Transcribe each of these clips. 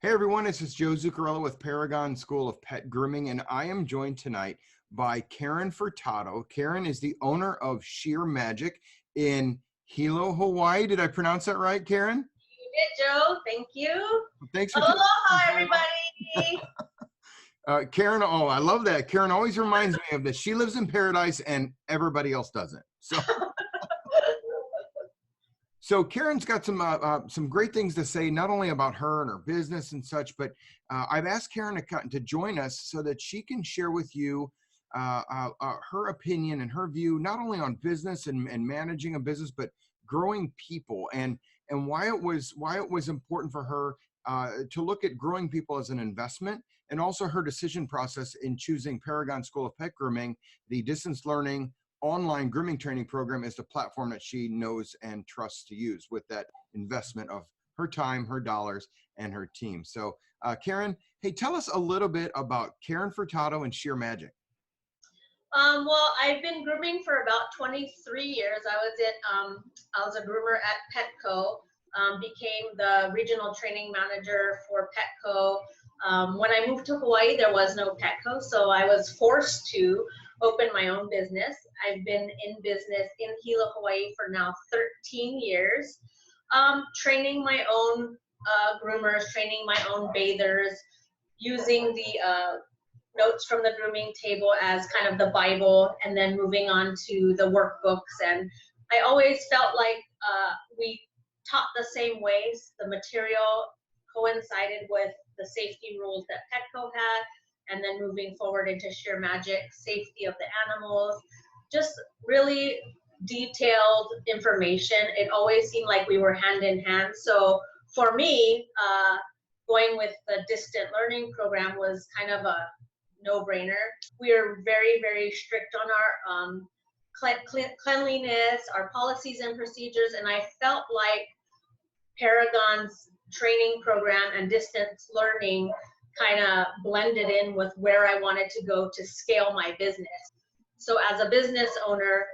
Hey everyone, this is Joe Zuccarello with Paragon School of Pet Grooming, and I am joined tonight by Karen Furtado. Karen is the owner of Shear Magic in Hilo, Hawaii. Did I pronounce that right, Karen? You did, Joe. Thank you. Thanks for Aloha, everybody. Karen, oh, I love that. Karen always reminds me of this. She lives in paradise and everybody else doesn't. So Karen's got some great things to say, not only about her and her business and such, but I've asked Karen to join us so that she can share with you her opinion and her view, not only on business and managing a business, but growing people and why it was important for her to look at growing people as an investment, and also her decision process in choosing Paragon School of Pet Grooming, the distance learning online grooming training program, is the platform that she knows and trusts to use with that investment of her time, her dollars, and her team. So Karen, hey, tell us a little bit about Karen Furtado and Shear Magic. Well, I've been grooming for about 23 years. I was a groomer at Petco, became the regional training manager for Petco. When I moved to Hawaii, there was no Petco, so I was forced to open my own business. I've been in business in Hilo, Hawaii for now 13 years, training my own groomers, training my own bathers, using the notes from the grooming table as kind of the Bible, and then moving on to the workbooks. And I always felt like we taught the same ways. The material coincided with the safety rules that Petco had, and then moving forward into Shear Magic, safety of the animals, just really detailed information. It always seemed like we were hand in hand. So for me, going with the distant learning program was kind of a no-brainer. We are very, very strict on our cleanliness, our policies and procedures, and I felt like Paragon's training program and distance learning kind of blended in with where I wanted to go to scale my business. So as a business owner,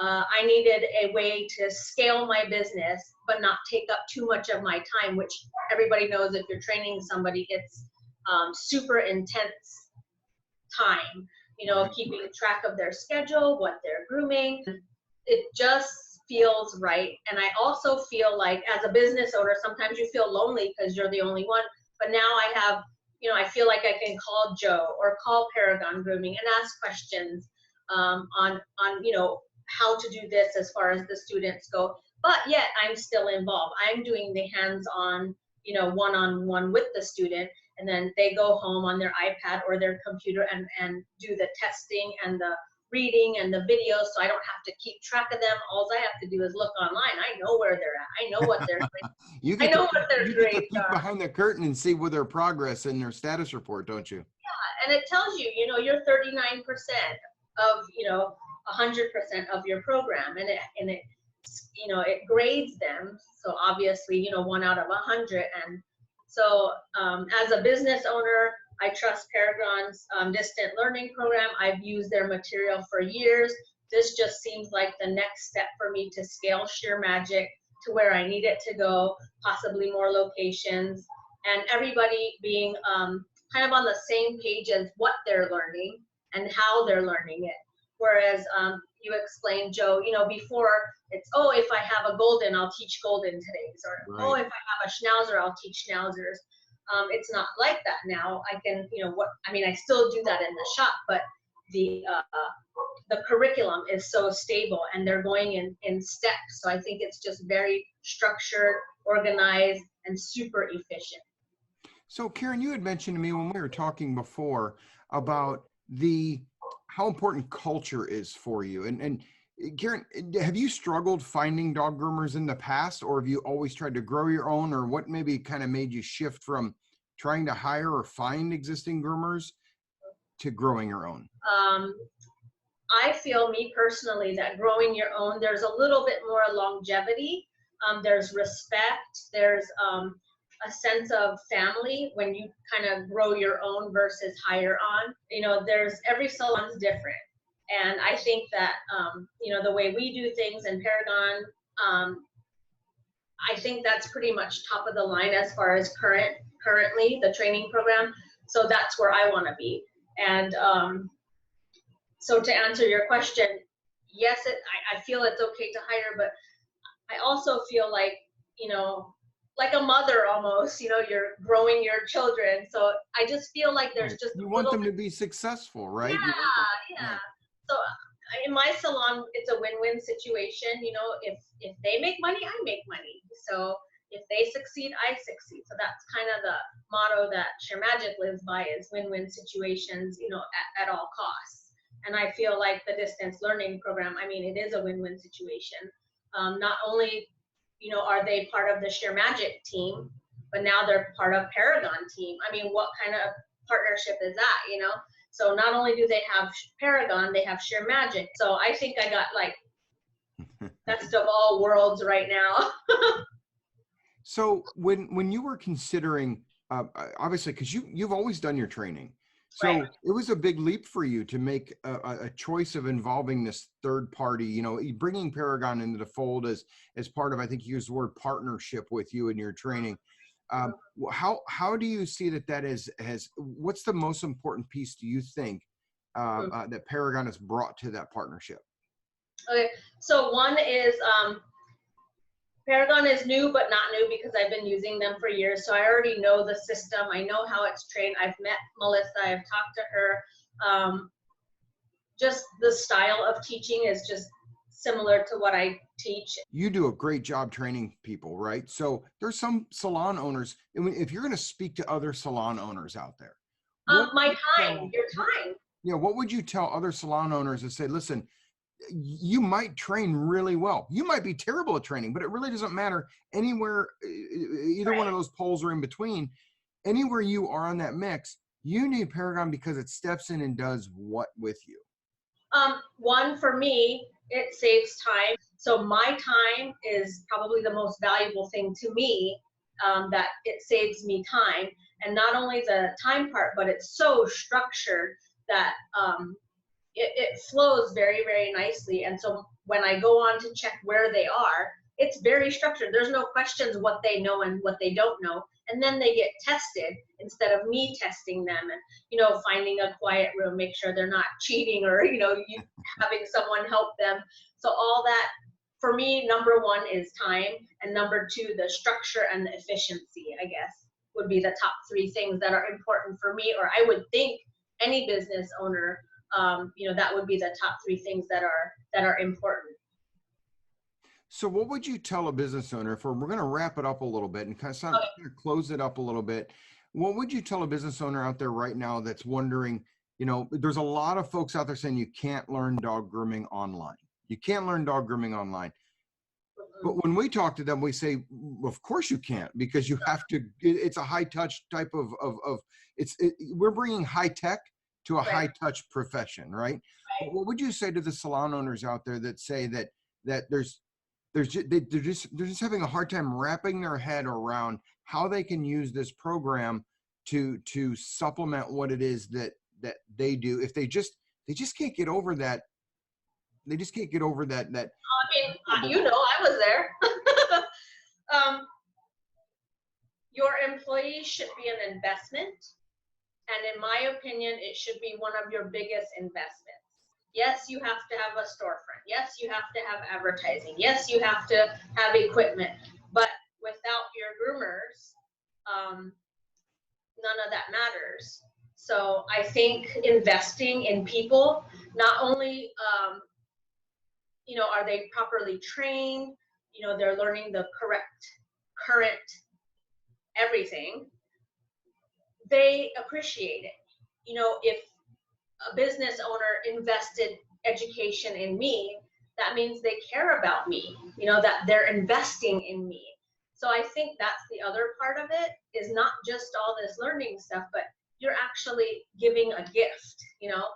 I needed a way to scale my business, but not take up too much of my time, which everybody knows if you're training somebody, it's super intense time, you know, keeping track of their schedule, what they're grooming. It just feels right. And I also feel like as a business owner, sometimes you feel lonely because you're the only one. But now I have, you know, I feel like I can call Joe or call Paragon Grooming and ask questions on you know, how to do this as far as the students go. But yet I'm still involved. I'm doing the hands-on, you know, one-on-one with the student, and then they go home on their iPad or their computer and do the testing and the reading and the videos, so I don't have to keep track of them. All I have to do is look online. I know where they're at. I know what they're doing. I know what their grades are. Behind the curtain and see with their progress and their status report, don't you? Yeah, and it tells you, you know, you're 39% of, you know, 100% of your program, and it you know, it grades them. So obviously, you know, 1 out of 100. And so as a business owner, I trust Paragon's distant learning program. I've used their material for years. This just seems like the next step for me to scale Shear Magic to where I need it to go, possibly more locations, and everybody being kind of on the same page as what they're learning and how they're learning it. Whereas you explained, Joe, you know, before it's, oh, if I have a golden, I'll teach golden todays, or oh, if I have a schnauzer, I'll teach schnauzers. It's not like that now. I can, you know, I still do that in the shop, but the curriculum is so stable and they're going in steps. So I think it's just very structured, organized, and super efficient. So Karen, you had mentioned to me when we were talking before about how important culture is for you. And Karen, have you struggled finding dog groomers in the past, or have you always tried to grow your own, or what maybe kind of made you shift from trying to hire or find existing groomers to growing your own? I feel, me personally, that growing your own, there's a little bit more longevity. There's respect. There's a sense of family when you kind of grow your own versus hire on. You know, every salon's different. And I think that, you know, the way we do things in Paragon, I think that's pretty much top of the line as far as currently currently, the training program. So that's where I want to be. And so to answer your question, yes, I feel it's okay to hire, but I also feel like, you know, like a mother almost, you know, you're growing your children. So I just feel like there's Right. just You a want little them bit. to be successful, right? You want them, Yeah, yeah. right. So in my salon, it's a win-win situation. You know, if they make money, I make money. So if they succeed, I succeed. So that's kind of the motto that Shear Magic lives by, is win-win situations, you know, at all costs. And I feel like the distance learning program, I mean, it is a win-win situation. Not only, you know, are they part of the Shear Magic team, but now they're part of Paragon team. I mean, what kind of partnership is that, you know? So not only do they have Paragon, they have Shear Magic. So I think I got like best of all worlds right now. So when you were considering, obviously, because you've always done your training, so Right. it was a big leap for you to make a choice of involving this third party, you know, bringing Paragon into the fold as part of, I think you used the word partnership with you in your training. How do you see that has what's the most important piece, do you think, that Paragon has brought to that partnership? Okay, so one is Paragon is new, but not new because I've been using them for years. So I already know the system. I know how it's trained. I've met Melissa. I've talked to her. Just the style of teaching is just similar to what I teach. You do a great job training people, right? So there's some salon owners. I mean, if you're going to speak to other salon owners out there, My time, your time. yeah, what would you tell other salon owners that say, listen, you might train really well. You might be terrible at training, but it really doesn't matter anywhere, either one of those poles or in between, anywhere you are on that mix, you need Paragon because it steps in and does what with you? One, for me, it saves time. So my time is probably the most valuable thing to me, that it saves me time. And not only the time part, but it's so structured that it flows very, very nicely. And so when I go on to check where they are, it's very structured. There's no questions what they know and what they don't know. And then they get tested instead of me testing them and, you know, finding a quiet room, make sure they're not cheating or, you know, you having someone help them. So all that, for me, number one is time. And number two, the structure and the efficiency, I guess, would be the top three things that are important for me, or I would think any business owner, you know, that would be the top three things that are important. So what would you tell a business owner, if we're going to wrap it up a little bit and kind of close it up a little bit, what would you tell a business owner out there right now that's wondering, you know, there's a lot of folks out there saying you can't learn dog grooming online. You can't learn dog grooming online. But when we talk to them, we say, of course you can't, because you have to, it's a high touch type of we're bringing high tech to a high touch profession, right? But what would you say to the salon owners out there that say that they're just having a hard time wrapping their head around how they can use this program to supplement what it is that they do, if they just can't get over that, I mean, you know, I was there. Your employees should be an investment, and in my opinion, it should be one of your biggest investments. Yes, you have to have a storefront. Yes, you have to have advertising. Yes, you have to have equipment. But without your groomers, none of that matters. So I think investing in people, not only, you know, are they properly trained? You know, they're learning the correct, current, everything. They appreciate it. You know, if a business owner invested education in me, that means they care about me, you know, that they're investing in me. So I think that's the other part of it, is not just all this learning stuff, but you're actually giving a gift, you know,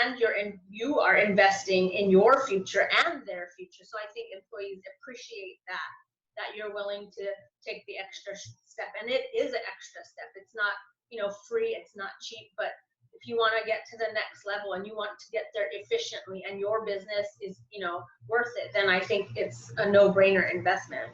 and you are investing in your future and their future. So I think employees appreciate that you're willing to take the extra step. And it is an extra step. It's not, you know, free, it's not cheap, but if you want to get to the next level and you want to get there efficiently and your business is, you know, worth it, then I think it's a no-brainer investment.